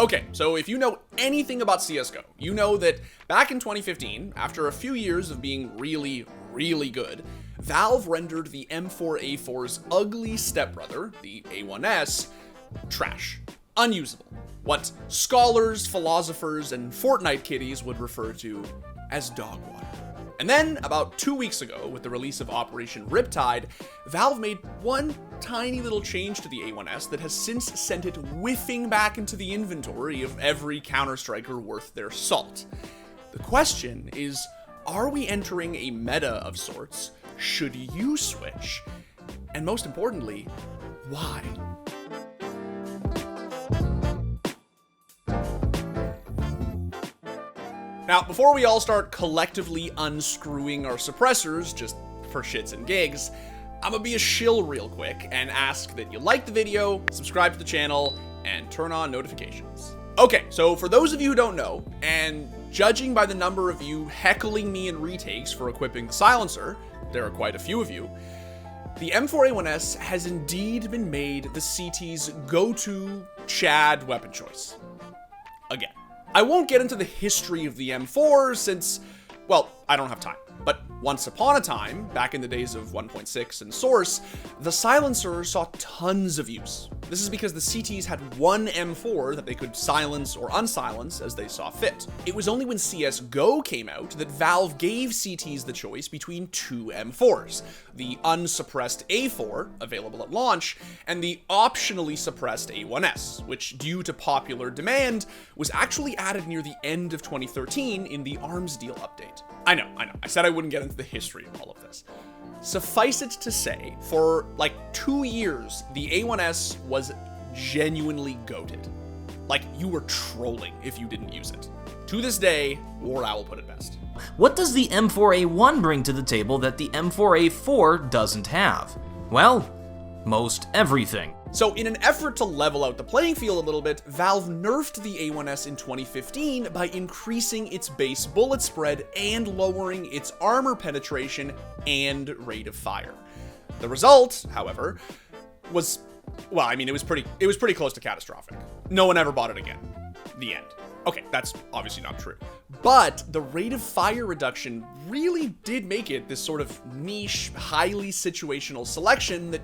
Okay, so if you know anything about CSGO, you know that back in 2015, after a few years of being really, really good, Valve rendered the M4A4's ugly stepbrother, the A1-S, trash. Unusable. What scholars, philosophers, and Fortnite kiddies would refer to as dogwater. And then, about 2 weeks ago, with the release of Operation Riptide, Valve made one tiny little change to the A1-S that has since sent it whiffing back into the inventory of every Counter-Striker worth their salt. The question is, are we entering a meta of sorts? Should you switch? And most importantly, why? Now, before we all start collectively unscrewing our suppressors, just for shits and gigs, I'm gonna be a shill real quick and ask that you like the video, subscribe to the channel, and turn on notifications. Okay, so for those of you who don't know, and judging by the number of you heckling me in retakes for equipping the silencer, there are quite a few of you, the M4A1-S has indeed been made the CT's go-to Chad weapon choice. Again. I won't get into the history of the M4 since, well, I don't have time. But once upon a time, back in the days of 1.6 and Source, the silencer saw tons of use. This is because the CTs had one M4 that they could silence or unsilence as they saw fit. It was only when CSGO came out that Valve gave CTs the choice between two M4s, the unsuppressed A4, available at launch, and the optionally suppressed A1-S, which, due to popular demand, was actually added near the end of 2013 in the Arms Deal update. I know. I said I wouldn't get into the history of all of this. Suffice it to say, for like 2 years, the A1-S was genuinely goated. Like, you were trolling if you didn't use it. To this day, War Owl put it best. What does the M4A1 bring to the table that the M4A4 doesn't have? Well, most everything. So in an effort to level out the playing field a little bit, Valve nerfed the A1-S in 2015 by increasing its base bullet spread and lowering its armor penetration and rate of fire. The result, however, was, well, I mean, it was pretty close to catastrophic. No one ever bought it again. The end. Okay, that's obviously not true. But the rate of fire reduction really did make it this sort of niche, highly situational selection that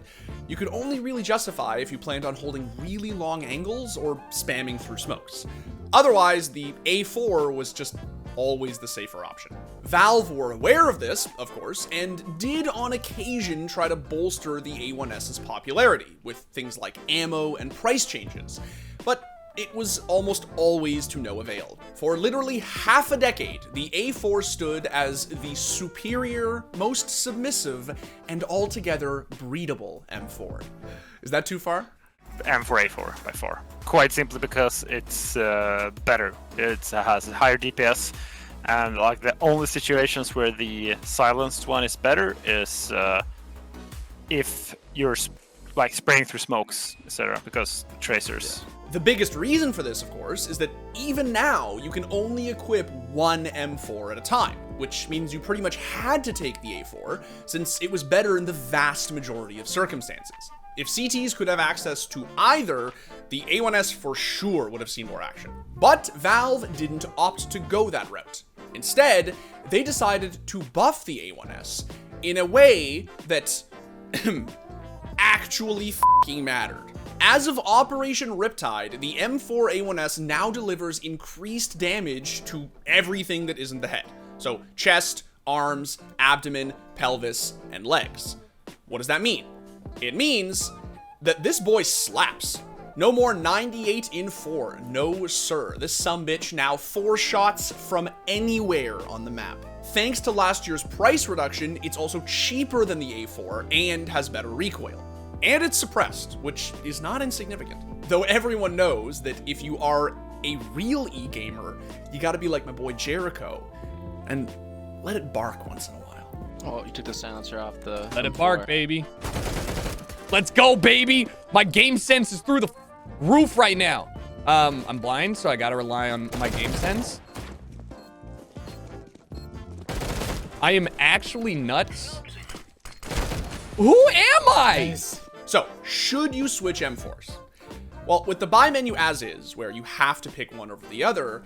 you could only really justify if you planned on holding really long angles or spamming through smokes. Otherwise, the A4 was just always the safer option. Valve were aware of this, of course, and did on occasion try to bolster the A1-S's popularity with things like ammo and price changes. But it was almost always to no avail. For literally half a decade, the A4 stood as the superior, most submissive, and altogether breedable M4. Is that too far? M4A4 by far. Quite simply because it's better. It has a higher DPS, and like the only situations where the silenced one is better is if you're like spraying through smokes, etc. Because tracers. Yeah. The biggest reason for this, of course, is that even now, you can only equip one M4 at a time, which means you pretty much had to take the A4, since it was better in the vast majority of circumstances. If CTs could have access to either, the A1-S for sure would have seen more action. But Valve didn't opt to go that route. Instead, they decided to buff the A1-S in a way that actually f***ing mattered. As of Operation Riptide, the M4A1-S now delivers increased damage to everything that isn't the head. So chest, arms, abdomen, pelvis, and legs. What does that mean? It means that this boy slaps. No more 98 in 4. No sir. This sumbitch now 4 shots from anywhere on the map. Thanks to last year's price reduction, it's also cheaper than the A4 and has better recoil. And it's suppressed, which is not insignificant. Though everyone knows that if you are a real e-gamer, you gotta be like my boy Jericho and let it bark once in a while. Oh, you took the silencer off the... Let it bark, baby. Let's go, baby! My game sense is through the roof right now. I'm blind, so I gotta rely on my game sense. I am actually nuts. Who am I? So, should you switch M4s? Well, with the buy menu as is, where you have to pick one over the other,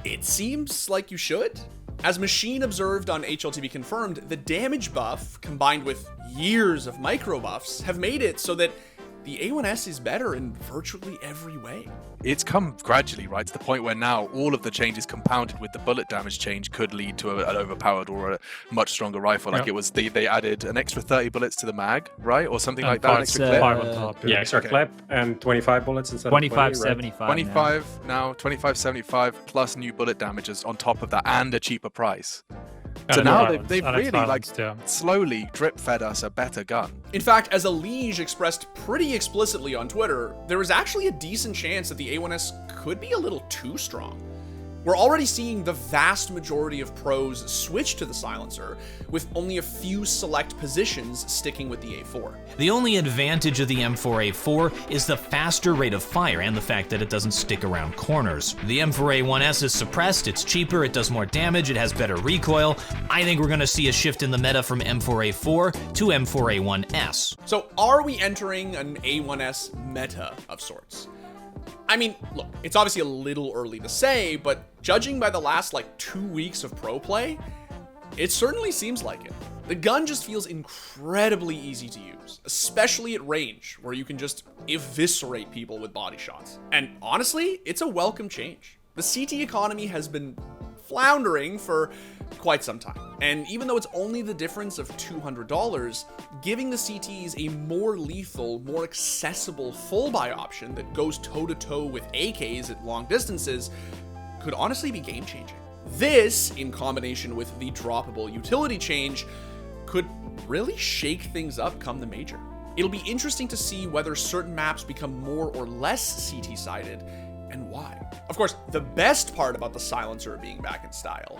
it seems like you should. As Machine observed on HLTV Confirmed, the damage buff, combined with years of micro buffs, have made it so that the A1S is better in virtually every way. It's come gradually, right, to the point where now all of the changes compounded with the bullet damage change could lead to an overpowered or a much stronger rifle. Like it was, they added an extra 30 bullets to the mag, right, or something like that. An extra clip. 5 on top. Yeah, extra clip and 25 bullets instead of 25.75. 25 now, 25.75 plus new bullet damages on top of that, and a cheaper price. So And now violence. they've And really violence, like too. slowly drip fed us a better gun. In fact, as a liege expressed pretty explicitly on Twitter, there is actually a decent chance that the A1S could be a little too strong. We're already seeing the vast majority of pros switch to the silencer, with only a few select positions sticking with the A4. The only advantage of the M4A4 is the faster rate of fire and the fact that it doesn't stick around corners. The M4A1-S is suppressed, it's cheaper, it does more damage, it has better recoil. I think we're gonna see a shift in the meta from M4A4 to M4A1-S. So are we entering an A1S meta of sorts? I mean, look, it's obviously a little early to say, but judging by the last, 2 weeks of pro play, it certainly seems like it. The gun just feels incredibly easy to use, especially at range, where you can just eviscerate people with body shots. And honestly, it's a welcome change. The CT economy has been floundering for quite some time, and even though it's only the difference of $200, giving the CTs a more lethal, more accessible full buy option that goes toe-to-toe with AKs at long distances could honestly be game-changing. This, in combination with the droppable utility change, could really shake things up come the major. It'll be interesting to see whether certain maps become more or less CT-sided, and why. Of course, the best part about the silencer being back in style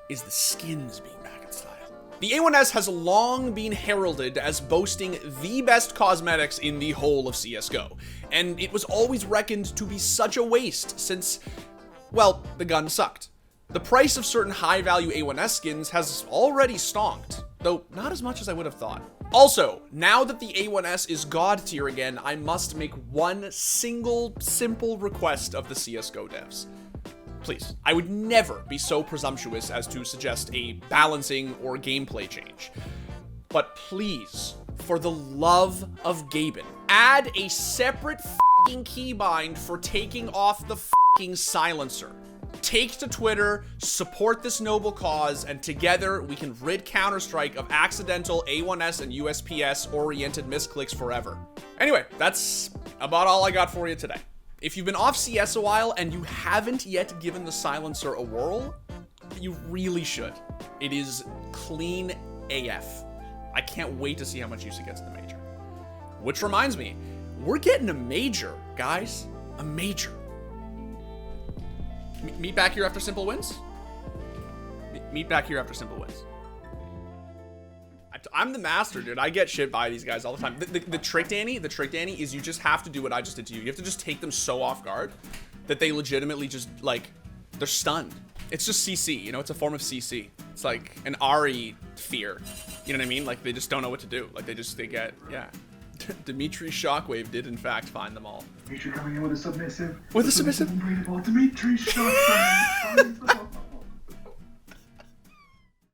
is the skins being back in style. The A1S has long been heralded as boasting the best cosmetics in the whole of CSGO, and it was always reckoned to be such a waste since, well, the gun sucked. The price of certain high-value A1S skins has already stonked, though not as much as I would have thought. Also, now that the A1S is god tier again, I must make one single simple request of the CSGO devs. Please, I would never be so presumptuous as to suggest a balancing or gameplay change. But please, for the love of Gaben, add a separate f***ing keybind for taking off the f***ing silencer. Take to Twitter, support this noble cause, and together we can rid Counter-Strike of accidental A1S and USPS-oriented misclicks forever. Anyway, that's about all I got for you today. If you've been off CS a while and you haven't yet given the silencer a whirl, you really should. It is clean AF. I can't wait to see how much use it gets in the major. Which reminds me, we're getting a major, guys. A major. Meet back here after simple wins? Meet back here after simple wins. I'm the master, dude. I get shit by these guys all the time. The trick, Danny, is you just have to do what I just did to you. You have to just take them so off guard that they legitimately just, they're stunned. It's just CC, you know? It's a form of CC. It's like an Ari fear. You know what I mean? Like, they just don't know what to do. Like, they get, yeah. Dimitri Shockwave did, in fact, find them all. Dimitri coming in with a submissive. With a submissive? Dimitri Shockwave finds them all.